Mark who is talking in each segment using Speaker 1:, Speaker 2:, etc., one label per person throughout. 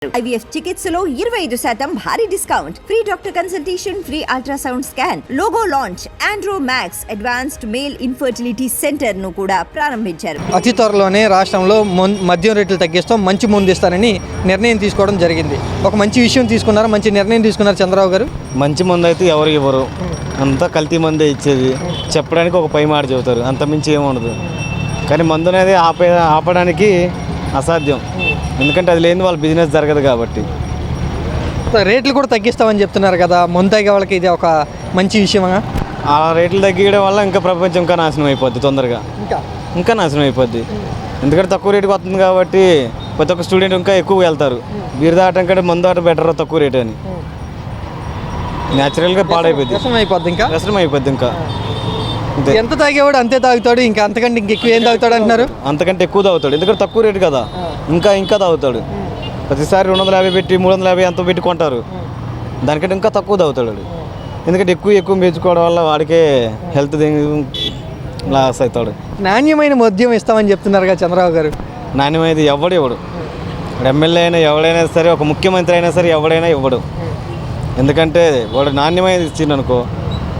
Speaker 1: IVF చికిత్సలో 25% భారీ discount, free doctor consultation, free ultrasound scan, logo launch, Andro max advanced male infertility centre ను కూడా ప్రారంభించారు.
Speaker 2: అతి త్వరలోనే రాష్ట్రంలో మద్యం రేట్లు తగ్గిస్తాం, మంచి ముందు ఇస్తారని నిర్ణయం తీసుకోవడం జరిగింది. ఒక మంచి విషయం తీసుకున్నారు, మంచి నిర్ణయం తీసుకున్నారు చంద్రబాబు గారు.
Speaker 3: మంచి మందు అయితే ఎవరు ఇవ్వరు, అంతా కల్తీ మందే ఇచ్చేది. చెప్పడానికి ఒక పై మాట చెబుతారు, అంత మించి ఏముండదు. కానీ మందు అనేది ఆపడానికి అసాధ్యం, ఎందుకంటే అది లేని వాళ్ళ బిజినెస్ జరగదు కాబట్టి.
Speaker 2: రేట్లు కూడా తగ్గిస్తామని చెప్తున్నారు కదా, మందు తాగే వాళ్ళకి ఇది ఒక మంచి విషయమా?
Speaker 3: ఆ రేట్లు తగ్గియడం వల్ల ఇంకా ప్రపంచం ఇంకా నాశనం అయిపోద్ది, తొందరగా ఇంకా నాశనం అయిపోద్ది. ఎందుకంటే తక్కువ రేటుకి వస్తుంది కాబట్టి ప్రతి ఒక్క స్టూడెంట్ ఇంకా ఎక్కువ వెళ్తారు. బీర్ దాటం కంటే మందు ఆట బెటర్ తక్కువ రేటు అని. న్యాచురల్గా పాడైపోద్ది, వ్యసనం అయిపోద్ది. ఇంకా
Speaker 2: ఎంత తాగేవాడు అంతే తాగుతాడు, ఇంకా అంతకంటే ఇంకెక్కువ ఏం తాగుతాడు అంటున్నారు.
Speaker 3: అంతకంటే ఎక్కువ తాగుతాడు, ఎందుకంటే తక్కువ రేటు కదా, ఇంకా తాగుతాడు. ప్రతిసారి 250 పెట్టి 350 అంత పెట్టి కొంటారు, దానికంటే ఇంకా తక్కువ తాగుతాడు. ఎందుకంటే ఎక్కువ మెచ్చుకోవడం వల్ల వాడికే హెల్త్ లాస్ అవుతాడు.
Speaker 2: నాణ్యమైన మద్యం ఇస్తామని చెప్తున్నారు కదా చంద్రబాబు గారు.
Speaker 3: నాణ్యమైనది ఎవడు ఎమ్మెల్యే అయినా ఎవడైనా సరే, ఒక ముఖ్యమంత్రి అయినా సరే ఎవడైనా ఇవ్వడు. ఎందుకంటే వాడు నాణ్యమైనది ఇచ్చిండు అనుకో,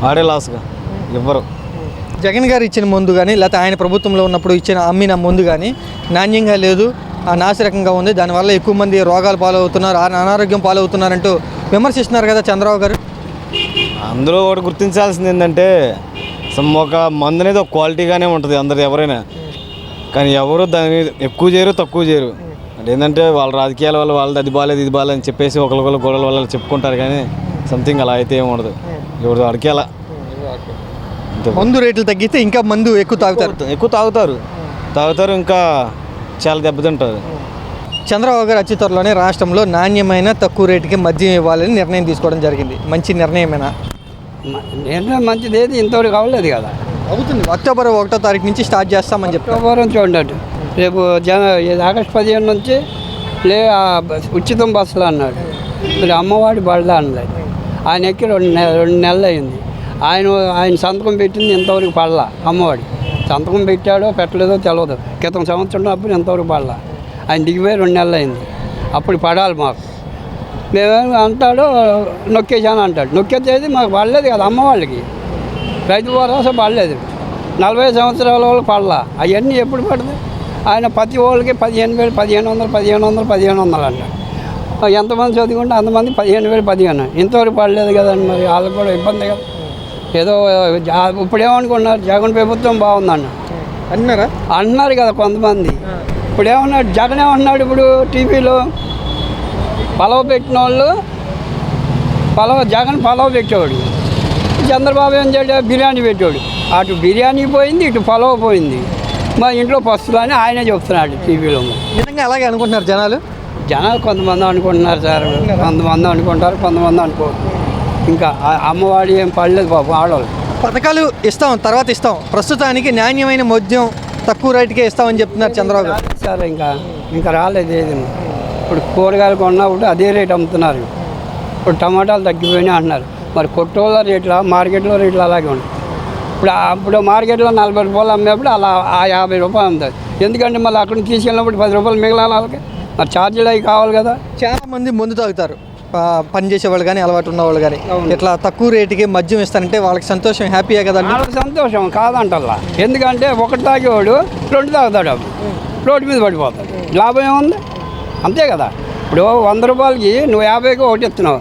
Speaker 3: వాడే లాస్గా ఇవ్వరు.
Speaker 2: జగన్ గారు ఇచ్చిన మందు కానీ, లేకపోతే ఆయన ప్రభుత్వంలో ఉన్నప్పుడు అమ్మిన మందు కానీ నాణ్యంగా లేదు, నాసిరకంగా ఉంది, దానివల్ల ఎక్కువ మంది రోగాలు పాలవుతున్నారు, అనారోగ్యం పాలవుతున్నారంటూ విమర్శిస్తున్నారు కదా చంద్రబాబు గారు.
Speaker 3: అందులో ఒకటి గుర్తించాల్సింది ఏంటంటే, ఒక మందు అనేది ఒక క్వాలిటీగానే ఉంటుంది అందరు ఎవరైనా, కానీ ఎవరు దాన్ని ఎక్కువ చేయరు తక్కువ చేయరు. అంటే ఏంటంటే వాళ్ళ రాజకీయాల వల్ల వాళ్ళది అది బాగాలేదు ఇది బాగాలేదు అని చెప్పేసి ఒకరికొకరు గొడవల వల్ల చెప్పుకుంటారు, కానీ సంథింగ్ అలా అయితే ఏమి ఉండదు. ఎవరు వాడికి అలా
Speaker 2: మందు రేట్లు తగ్గిస్తే ఇంకా మందు ఎక్కువ
Speaker 3: తాగుతారు, ఇంకా చాలా దెబ్బతింటారు.
Speaker 2: చంద్రబాబు గారు అతి త్వరలోనే రాష్ట్రంలో నాణ్యమైన తక్కువ రేటుకి మద్యం ఇవ్వాలని నిర్ణయం తీసుకోవడం జరిగింది. మంచి నిర్ణయమేనా?
Speaker 4: నిర్ణయం మంచిది, ఏది ఇంతవరకు అవ్వలేదు కదా.
Speaker 2: అవుతుంది. అక్టోబర్ 1వ తారీఖు నుంచి స్టార్ట్ చేస్తామని చెప్పి.
Speaker 4: అక్టోబర్ నుంచి ఉండదు, రేపు ఆగస్టు 15 నుంచి ఉచితం బస్సులు అన్నాడు. మరి అమ్మవాడి బళ్ళ అన్నది, ఆయన ఎక్కి 2 నెలలు అయింది. ఆయన సంతకం పెట్టింది ఇంతవరకు పడలా. అమ్మవాడి సంతకం పెట్టాడో పెట్టలేదో తెలియదు. క్రితం సంవత్సరం అప్పుడు ఇంతవరకు పడలా. ఆయన దిగిపోయి 2 నెలలు అయింది, అప్పుడు పడాలి మాకు. మేమేమి అంటాడో నొక్కేసాను అంటాడు, నొక్కేసేది మాకు పడలేదు కదా. అమ్మవాళ్ళకి రైతు భరోసా పడలేదు, 40 సంవత్సరాల వాళ్ళు పడలా. అవన్నీ ఎప్పుడు పడదు? ఆయన ప్రతి వాళ్ళకి 15,000 1500 అంటాడు. ఎంతమంది చదువుకుంటే అంతమంది 15,000 ఇంతవరకు పడలేదు కదండి. మరి వాళ్ళకి కూడా ఇబ్బంది కదా. ఏదో ఇప్పుడు ఏమనుకున్నారు, జగన్ ప్రభుత్వం బాగుందన్న అంటున్నారు కదా కొంతమంది. ఇప్పుడు ఏమన్నాడు జగన్, ఏమన్నాడు ఇప్పుడు టీవీలో పలవ పెట్టిన వాళ్ళు జగన్ పలవ పెట్టేవాడు, చంద్రబాబు ఏం చేయడు బిర్యానీ పెట్టాడు. అటు బిర్యానీ పోయింది, ఇటు పలవ పోయింది. మా ఇంట్లో పస్తులు అని ఆయనే చెప్తున్నాడు టీవీలో.
Speaker 2: నిజంగా అలాగే అనుకుంటున్నారు జనాలు
Speaker 4: కొంతమంది అనుకుంటున్నారు సార్, కొంతమంది అనుకుంటారు, కొంతమంది అనుకోరు. ఇంకా అమ్మవాడి ఏం పడలేదు పాపం ఆడవాళ్ళు.
Speaker 2: పథకాలు ఇస్తాం, తర్వాత ఇస్తాం, ప్రస్తుతానికి నాణ్యమైన మద్యం తక్కువ రేటుకే ఇస్తామని చెప్తున్నారు చంద్రబాబు గారు.
Speaker 4: సార్ ఇంకా రాలేదు ఏది. ఇప్పుడు కూరగాయలు కొన్నప్పుడు అదే రేటు అమ్ముతున్నారు. ఇప్పుడు టమాటాలు తగ్గిపోయినాయి అంటున్నారు. మరి కొట్టోళ్ళ రేట్ల మార్కెట్లో రేట్లు అలాగే ఉంటాయి. ఇప్పుడు మార్కెట్లో 40 రూపాయలు అమ్మేప్పుడు అలా 50 రూపాయలు అమ్ముతారు. ఎందుకంటే మళ్ళీ అక్కడ నుంచి తీసుకెళ్ళినప్పుడు 10 రూపాయలు మిగలాలి వాళ్ళకి. మరి ఛార్జీలు అవి కావాలి కదా.
Speaker 2: చాలామంది మందు తాగుతారు, పనిచేసేవాళ్ళు కానీ అలవాటు ఉన్నవాళ్ళు కానీ. ఇట్లా తక్కువ రేటుకి మద్యం ఇస్తానంటే వాళ్ళకి సంతోషం, హ్యాపీయే కదా.
Speaker 4: వాళ్ళకి సంతోషం కాదంటల్లా. ఎందుకంటే ఒకటి తాగేవాడు 2 తాగుతాడు, రోడ్డు మీద పడిపోతాడు. లాభం ఏముంది? అంతే కదా. ఇప్పుడు 100 రూపాయలకి నువ్వు 50కి ఒకటి ఇస్తున్నావు,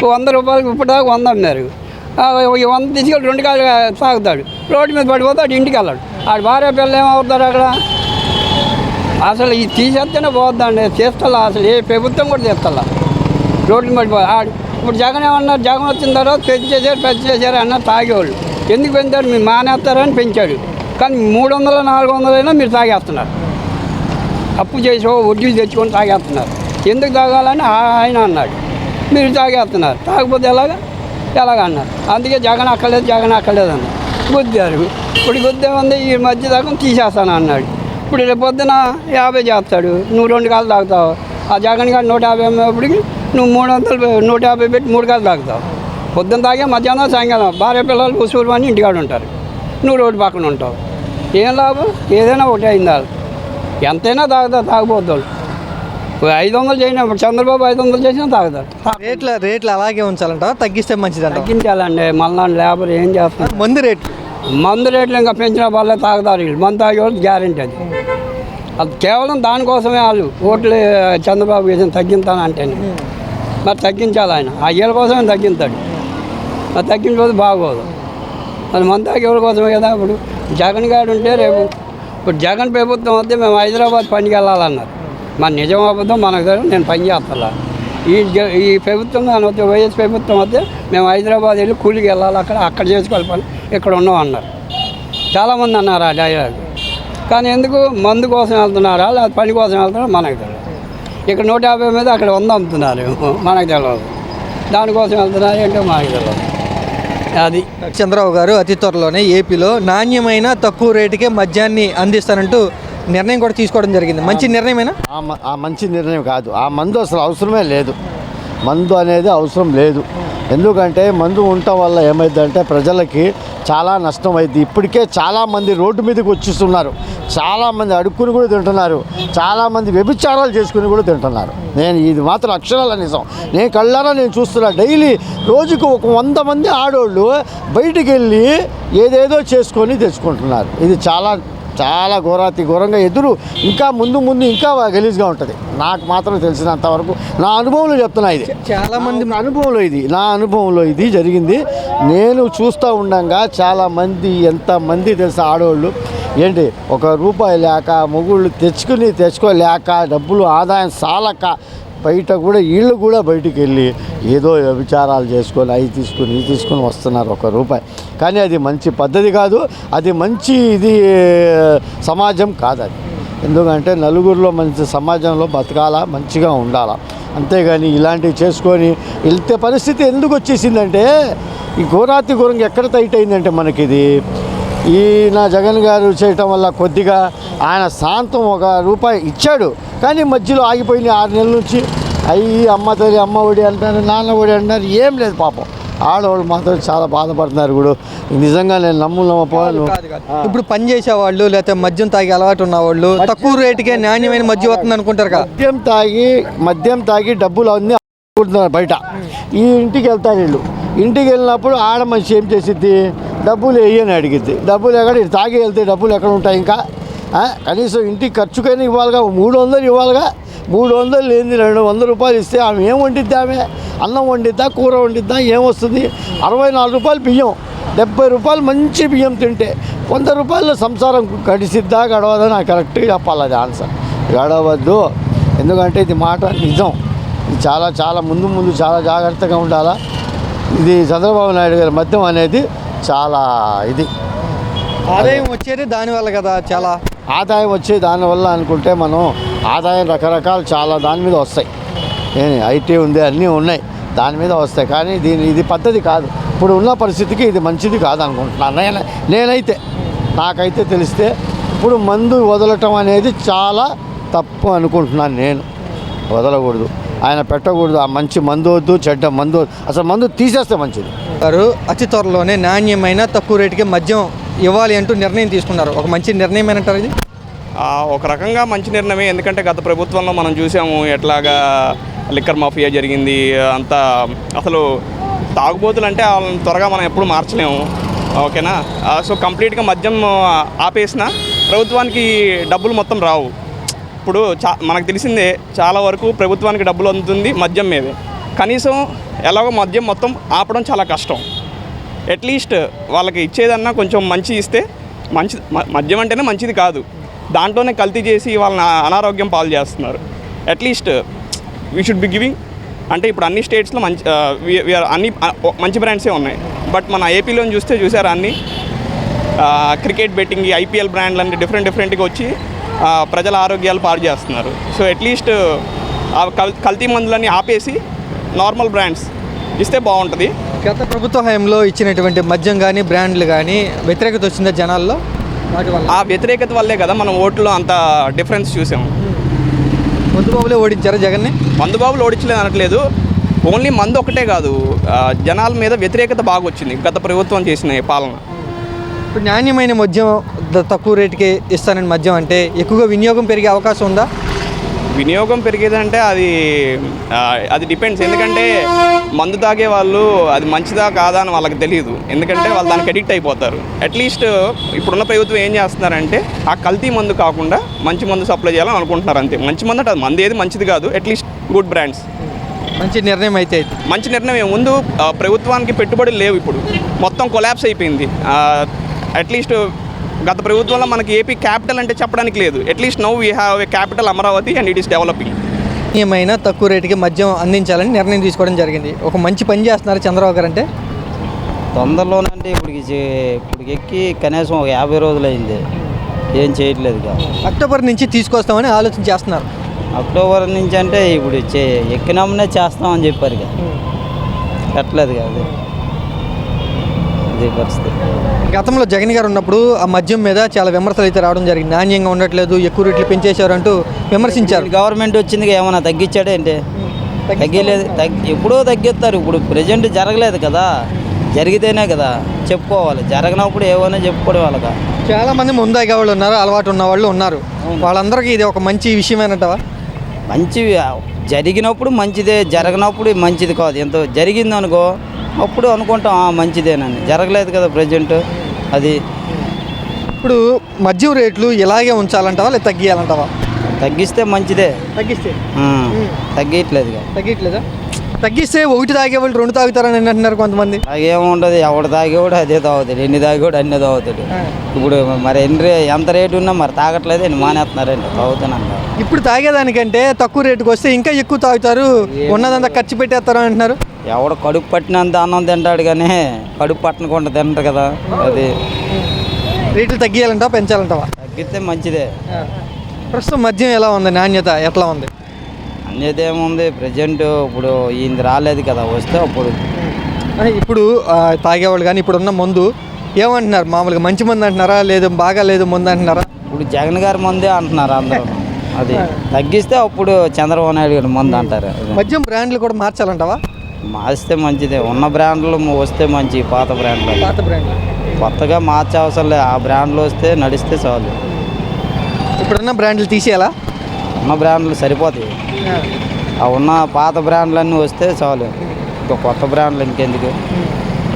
Speaker 4: 100 రూపాయలకి ఇప్పటిదాకా 100 అన్నారు. 100 తీసుకెళ్ళి 2 కాళ్ళు తాగుతాడు, రోడ్డు మీద పడిపోతాడు, ఇంటికి వెళ్ళాడు. ఆడు భార్య పిల్లలు ఏమవుతారు అక్కడ? అసలు ఇది తీసేస్తేనే పోద్దండి, చేస్తల్లా. అసలు ఏ ప్రభుత్వం కూడా చేస్తల్లా, రోడ్లు పడిపోతాడు. ఇప్పుడు జగన్ ఏమన్నారు, జగన్ వచ్చిన తర్వాత పెంచేశారు అన్నారు. తాగేవాళ్ళు ఎందుకు పెంచారు? మీరు మానేస్తారని పెంచాడు. కానీ 300 400 అయినా మీరు తాగేస్తున్నారు. అప్పు చేసి వడ్డీ తెచ్చుకొని తాగేస్తున్నారు. ఎందుకు తాగాలని ఆయన అన్నాడు, మీరు తాగేస్తున్నారు. తాగకపోతే ఎలాగన్నారు. అందుకే జగన్ అక్కర్లేదు అన్నారు, గుద్దారు. ఇప్పుడు గుద్దేముంది, ఈ మధ్య దాకా తీసేస్తాను అన్నాడు. ఇప్పుడు రేపు పొద్దున 50 చేస్తాడు, నువ్వు 2 కాళ్ళు తాగుతావు. ఆ జగన్ గారు 150 అమ్మేప్పటికి నువ్వు 300 150 పెట్టి 3 కాళ్ళు తాగుతావు. పొద్దున్న తాగే మధ్యాహ్నం సాయంకాలం భార్య పిల్లలు ఉసూరు అని ఇంటికాడ ఉంటారు, నువ్వు రోడ్డు పక్కన ఉంటావు. ఏం లాభం? ఏదైనా ఒకటే అయిందా? ఎంతైనా తాగుపోతాడు. 500 చేసినప్పుడు చంద్రబాబు 500 చేసినా తాగుతారు.
Speaker 2: రేట్లు అలాగే ఉంచాలంట, తగ్గిస్తే మంచిదంట.
Speaker 4: తగ్గించాలండి. మళ్ళా లేబర్ ఏం చేస్తారు?
Speaker 2: మందు
Speaker 4: రేట్లు ఇంకా పెంచిన వాళ్ళే తాగుతారు. వీళ్ళు మందు తాగేవాళ్ళు గ్యారెంటీ అది. అది కేవలం దానికోసమే వాళ్ళు ఓట్లు చంద్రబాబు వేసిన తగ్గించానంటేనే. మరి తగ్గించాలి ఆయన. ఆ ఏళ్ళ కోసమే తగ్గించాడు. మరి తగ్గించకపోతే బాగోదు. మరి మందు తాగేవాళ్ళ కోసమే కదా. ఇప్పుడు జగన్ గారు ఉంటే రేపు ఇప్పుడు జగన్ ప్రభుత్వం వస్తే మేము హైదరాబాద్ పనికి వెళ్ళాలన్నారు. మరి నిజం అబద్ధం మనకు తెలియదు. నేను పని చేస్తా. ఈ ప్రభుత్వం వస్తే వైఎస్ ప్రభుత్వం వస్తే మేము హైదరాబాద్ వెళ్ళి కూలికి వెళ్ళాలి, అక్కడ చేసుకోవాలి పని, ఇక్కడ ఉన్నాం అన్నారు. చాలామంది అన్నారు ఆ డైలాగ్. కానీ ఎందుకు మందు కోసం వెళ్తున్నారా లేదా పని కోసం వెళ్తున్నారా మనకు తెలియదు. ఇక్కడ 150 మీద అక్కడ 100 అమ్ముతున్నారు, మనకు తెలియదు. దానికోసం వెళ్తున్నారు ఏంటో మనకు తెలియదు. అది
Speaker 2: చంద్రబాబు గారు అతి త్వరలోనే ఏపీలో నాణ్యమైన తక్కువ రేటుకే మద్యాన్ని అందిస్తానంటూ నిర్ణయం కూడా తీసుకోవడం జరిగింది. మంచి నిర్ణయమేనా?
Speaker 5: ఆ మంచి నిర్ణయం కాదు. ఆ మందు అసలు అవసరమే లేదు. మందు అనేది అవసరం లేదు. ఎందుకంటే మందు ఉండటం వల్ల ఏమైందంటే ప్రజలకి చాలా నష్టం అయింది. ఇప్పటికే చాలామంది రోడ్డు మీదకి వచ్చిస్తున్నారు. చాలామంది అడుక్కుని కూడా తింటున్నారు. చాలామంది వ్యభిచారాలు చేసుకుని కూడా తింటున్నారు. నేను ఇది మాత్రం అక్షరాల నిజం. నేను కళ్ళారా నేను చూస్తున్నా. డైలీ రోజుకు ఒక 100 మంది ఆడోళ్ళు బయటికి వెళ్ళి ఏదేదో చేసుకొని తెచ్చుకుంటున్నారు. ఇది చాలా చాలా ఘోరంగా ఇంకా ముందు ఇంకా గలీజ్గా ఉంటుంది. నాకు మాత్రం తెలిసినంత వరకు నా అనుభవంలో చెప్తున్నా. ఇది చాలామంది నా అనుభవంలో ఇది జరిగింది. నేను చూస్తూ ఉండగా చాలామంది ఎంతమంది తెలుసా ఆడవాళ్ళు ఏంటి ₹1 లేక మొగుళ్ళు తెచ్చుకోలేక డబ్బులు ఆదాయం సాలక బయట కూడా వీళ్ళు కూడా బయటికి వెళ్ళి ఏదో విచారాలు చేసుకొని అవి తీసుకొని వస్తున్నారు ₹1. కానీ అది మంచి పద్ధతి కాదు. అది మంచి సమాజం కాదు అది. ఎందుకంటే నలుగురిలో మంచి సమాజంలో బతకాలా, మంచిగా ఉండాలా. అంతేగాని ఇలాంటివి చేసుకొని వెళ్తే పరిస్థితి ఎందుకు వచ్చేసిందంటే ఈ ఘోరంగా ఎక్కడ టైట్ అయిందంటే మనకిది నా జగన్ గారు చేయటం వల్ల కొద్దిగా ఆయన శాంతం ₹1 ఇచ్చాడు. కానీ మధ్యలో ఆగిపోయింది 6 నెలల నుంచి. అమ్మ తల్లి అమ్మ ఒడి అంటారు, నాన్న ఒడి అంటారు. ఏం లేదు పాపం. ఆడవాళ్ళు మాత్రం చాలా బాధపడుతున్నారు. కూడా నిజంగా నేను నమ్మపోను.
Speaker 2: ఇప్పుడు పని చేసేవాళ్ళు లేకపోతే మద్యం తాగి అలవాటు ఉన్నవాళ్ళు తక్కువ రేటుకే నాణ్యమైన మద్యం వస్తుంది అనుకుంటారు కదా.
Speaker 5: మద్యం తాగి డబ్బులు అన్నీ అనుకుంటున్నారు బయట. ఈ ఇంటికి వెళ్తారు వీళ్ళు. ఇంటికి వెళ్ళినప్పుడు ఆడ మనిషి ఏం చేసిద్ది? డబ్బులు వేయని అడిగిద్ది. డబ్బులు ఎక్కడ తాగి వెళ్తే డబ్బులు ఎక్కడ ఉంటాయి? ఇంకా కనీసం ఇంటికి ఖర్చుకైనా ఇవ్వాలిగా. 300 ఇవ్వాలిగా. 300 లేని ₹200 ఇస్తే ఆమె ఏం వండిద్ది? ఆమె అన్నం వండిద్దా, కూర వండిద్దా? ఏమొస్తుంది? ₹64 బియ్యం, ₹70 మంచి బియ్యం తింటే ₹100 సంసారం గడవదా? నాకు కరెక్ట్గా చెప్పాలి అది ఆన్సర్. గడవద్దు. ఎందుకంటే ఇది మాట నిజం. ఇది చాలా ముందు చాలా జాగ్రత్తగా ఉండాలా. ఇది చంద్రబాబు నాయుడు గారి మద్యం అనేది చాలా
Speaker 2: ఆదాయం వచ్చేది దానివల్ల కదా. చాలా
Speaker 5: ఆదాయం వచ్చే దానివల్ల అనుకుంటే మనం ఆదాయం రకరకాలు చాలా దాని మీద వస్తాయి. ఐటీ ఉంది, అన్నీ ఉన్నాయి, దాని మీద వస్తాయి. కానీ ఇది పద్ధతి కాదు. ఇప్పుడు ఉన్న పరిస్థితికి ఇది మంచిది కాదు అనుకుంటున్నాను నేనైతే. నాకైతే తెలిస్తే ఇప్పుడు మందు వదలటం అనేది చాలా తప్పు అనుకుంటున్నాను నేను. వదలకూడదు, ఆయన పెట్టకూడదు. ఆ మంచి మందు వద్దు, చెడ్డ మందు అసలు మందు తీసేస్తే మంచిది.
Speaker 2: వారు అతి త్వరలోనే నాణ్యమైన తక్కువ రేటుకి మద్యం ఇవ్వాలి అంటూ నిర్ణయం తీసుకున్నారు. ఒక మంచి నిర్ణయం ఏమంటారు ఇది?
Speaker 6: ఒక రకంగా మంచి నిర్ణయమే. ఎందుకంటే గత ప్రభుత్వంలో మనం చూసాము ఎట్లాగా లిక్కర్ మాఫియా జరిగింది. అంతా అసలు తాగుబోతులు అంటే వాళ్ళని త్వరగా మనం ఎప్పుడు మార్చలేము. ఓకేనా? సో కంప్లీట్గా మద్యం ఆపేసిన ప్రభుత్వానికి డబ్బులు మొత్తం రావు. ఇప్పుడు మనకు తెలిసిందే చాలా వరకు ప్రభుత్వానికి డబ్బులు అందుతుంది మద్యం మీదే. కనీసం ఎలాగో మద్యం మొత్తం ఆపడం చాలా కష్టం. అట్లీస్ట్ వాళ్ళకి ఇచ్చేదన్నా కొంచెం మంచి ఇస్తే మంచి. మద్యం అంటేనే మంచిది కాదు, దాంట్లోనే కల్తీ చేసి వాళ్ళని అనారోగ్యం పాలు చేస్తున్నారు. At least we should be giving. అంటే ఇప్పుడు అన్ని స్టేట్స్లో అన్ని మంచి బ్రాండ్సే ఉన్నాయి. బట్ మన ఏపీలో చూసారా అన్ని క్రికెట్ బెట్టింగ్, IPL బ్రాండ్లు అన్ని డిఫరెంట్గా వచ్చి ప్రజల ఆరోగ్యాలు పాడు చేస్తున్నారు. సో అట్లీస్ట్ కల్తీ మందులన్నీ ఆపేసి నార్మల్ బ్రాండ్స్ ఇస్తే బాగుంటుంది.
Speaker 2: గత ప్రభుత్వ హయాంలో ఇచ్చినటువంటి మద్యం కానీ బ్రాండ్లు కానీ వ్యతిరేకత వచ్చిందా జనాల్లో?
Speaker 6: ఆ వ్యతిరేకత వల్లే కదా మనం ఓట్లో అంత డిఫరెన్స్ చూసాము.
Speaker 2: మందుబాబులే ఓడించారా జగన్ని?
Speaker 6: మందుబాబులు ఓడించలేదు అనట్లేదు. ఓన్లీ మందు ఒకటే కాదు, జనాల మీద వ్యతిరేకత బాగా వచ్చింది గత ప్రభుత్వం చేసిన పాలన.
Speaker 2: ఇప్పుడు నాణ్యమైన మద్యం తక్కువ రేటుకి ఇస్తానని మద్యం అంటే ఎక్కువగా వినియోగం పెరిగే అవకాశం ఉందా?
Speaker 6: వినియోగం పెరిగేదంటే అది డిపెండ్స్. ఎందుకంటే మందు తాగే వాళ్ళు అది మంచిదా కాదా అని వాళ్ళకి తెలియదు. ఎందుకంటే వాళ్ళు దానికి అడిక్ట్ అయిపోతారు. అట్లీస్ట్ ఇప్పుడున్న ప్రభుత్వం ఏం చేస్తున్నారంటే ఆ కల్తీ మందు కాకుండా మంచి మందు సప్లై చేయాలని అనుకుంటున్నారు అంతే. మంచి మందు అంటే అది మందు ఏది మంచిది కాదు, అట్లీస్ట్ గుడ్ బ్రాండ్స్.
Speaker 2: మంచి నిర్ణయం అయితే ఇది.
Speaker 6: మంచి నిర్ణయం. ముందు ప్రభుత్వానికి పెట్టుబడులు లేవు, ఇప్పుడు మొత్తం కొలాప్స్ అయిపోయింది. అట్లీస్ట్ గత ప్రభుత్వంలో మనకి ఏపీ క్యాపిటల్ అంటే చెప్పడానికి లేదు. At least now we have a capital Amaravati and it is developing.
Speaker 2: ఏమైనా తక్కువ రేటుకి మద్యం అందించాలని నిర్ణయం తీసుకోవడం జరిగింది. ఒక మంచి పని చేస్తున్నారు చంద్రబాబు గారు అంటే.
Speaker 7: తొందరలోనంటే ఇప్పుడు ఎక్కి కనీసం ఒక 50 రోజులు అయింది, ఏం చేయట్లేదు.
Speaker 2: అక్టోబర్ నుంచి తీసుకొస్తామని ఆలోచన చేస్తున్నారు.
Speaker 7: అక్టోబర్ నుంచి అంటే ఇప్పుడు ఎక్కినామనే చేస్తామని చెప్పారు కదా, కట్టలేదు కదా, అదే పరిస్థితి.
Speaker 2: గతంలో జగన్ గారు ఉన్నప్పుడు ఆ మద్యం మీద చాలా విమర్శలు అయితే రావడం జరిగింది. నాణ్యంగా ఉండట్లేదు, ఎక్కువ రేట్లు పెంచేశారు అంటూ విమర్శించారు.
Speaker 7: గవర్నమెంట్ వచ్చింది ఏమైనా తగ్గించాడేంటి? తగ్గలేదు. ఎప్పుడో తగ్గిస్తారు. ఇప్పుడు ప్రజెంట్ జరగలేదు కదా, జరిగితేనే కదా చెప్పుకోవాలి. జరగనప్పుడు ఏమైనా చెప్పుకోవడం వాళ్ళగా.
Speaker 2: చాలా మంది ముందాగే వాళ్ళు ఉన్నారు, అలవాటు ఉన్న వాళ్ళు ఉన్నారు. వాళ్ళందరికీ ఇది ఒక మంచి విషయమేనంటావా?
Speaker 7: మంచివి జరిగినప్పుడు మంచిదే, జరగనప్పుడు మంచిది కాదు. ఎంతో జరిగింది అనుకో అప్పుడు అనుకుంటాం మంచిదేనని. జరగలేదు కదా ప్రజెంట్. అది
Speaker 2: ఇప్పుడు మద్యం రేట్లు ఇలాగే ఉంచాలంటావా లేదా తగ్గియాలంటావా?
Speaker 7: తగ్గిస్తే మంచిదే.
Speaker 2: తగ్గిస్తే
Speaker 7: తగ్గట్లేదు కదా.
Speaker 2: తగ్గట్లేదా? తగ్గిస్తే ఒకటి తాగేవాళ్ళు 2 తాగుతారని అంటున్నారు కొంతమంది.
Speaker 7: తాగేముండదు, ఎవడు తాగేవాడు అదే తాగుతాడు, ఎన్ని తాగేవాడు అన్నీ తాగుతాడు. ఇప్పుడు మరి ఎంత రేటు ఉన్నా మరి తాగట్లేదు అని మానేస్తున్నారండి, తాగుతున్నాను.
Speaker 2: ఇప్పుడు తాగేదానికంటే తక్కువ రేటుకి వస్తే ఇంకా ఎక్కువ తాగుతారు, ఉన్నదంతా ఖర్చు పెట్టేస్తారు అంటున్నారు.
Speaker 7: ఎవడు కడుపు పట్టినంత అన్నం తింటాడు కానీ కడుపు పట్టనకుండా తింటారు కదా. అది
Speaker 2: రేట్లు తగ్గియాలంటావా పెంచాలంటావా?
Speaker 7: తగ్గితే మంచిదే.
Speaker 2: ప్రస్తుతం మద్యం ఎలా ఉంది, నాణ్యత ఎట్లా ఉంది?
Speaker 7: నాణ్యత ఏముంది ప్రజెంట్, ఇప్పుడు ఈయన రాలేదు కదా, వస్తే అప్పుడు
Speaker 2: ఇప్పుడు తాగేవాళ్ళు కానీ ఇప్పుడున్న మందు ఏమంటున్నారు? మామూలుగా మంచి మందు అంటున్నారా, లేదు బాగా లేదు మందు అంటున్నారా?
Speaker 7: ఇప్పుడు జగన్ గారి మందే అంటున్నారు అందరూ. అది తగ్గిస్తే అప్పుడు చంద్రబాబు నాయుడు గారి మందు అంటారు.
Speaker 2: మద్యం బ్రాండ్లు కూడా మార్చాలంటావా?
Speaker 7: మార్చితే మంచిదే. ఉన్న బ్రాండ్లు వస్తే మంచి, పాత బ్రాండ్లు కొత్తగా మార్చే అవసరం లేదు. ఆ బ్రాండ్లు వస్తే నడిస్తే చాలు.
Speaker 2: ఇప్పుడున్న బ్రాండ్లు తీసేయాలా?
Speaker 7: ఉన్న బ్రాండ్లు సరిపోతాయి. ఆ ఉన్న పాత బ్రాండ్లన్నీ వస్తే చాలు, ఇంకా కొత్త బ్రాండ్లు ఇంకెందుకు.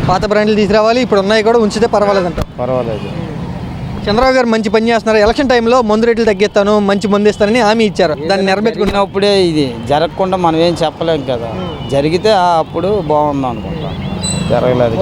Speaker 2: పాత బ్రాండ్లు తీసుకురావాలి, ఇప్పుడు ఉన్నాయి కూడా ఉంచితే పర్వాలేదంట.
Speaker 7: పర్వాలేదు.
Speaker 2: చంద్రబాబు గారు మంచి పని చేస్తున్నారు. ఎలక్షన్ టైంలో మందు రేట్లు తగ్గిస్తాను, మంచి మందు ఇస్తానని హామీ ఇచ్చారు. దాన్ని
Speaker 7: నెరవేర్చుకున్నప్పుడే ఇది జరగకుండా మనం ఏం చెప్పలేం కదా. జరిగితే అప్పుడు బాగుంది అనుకుంటా. జరగలేదు.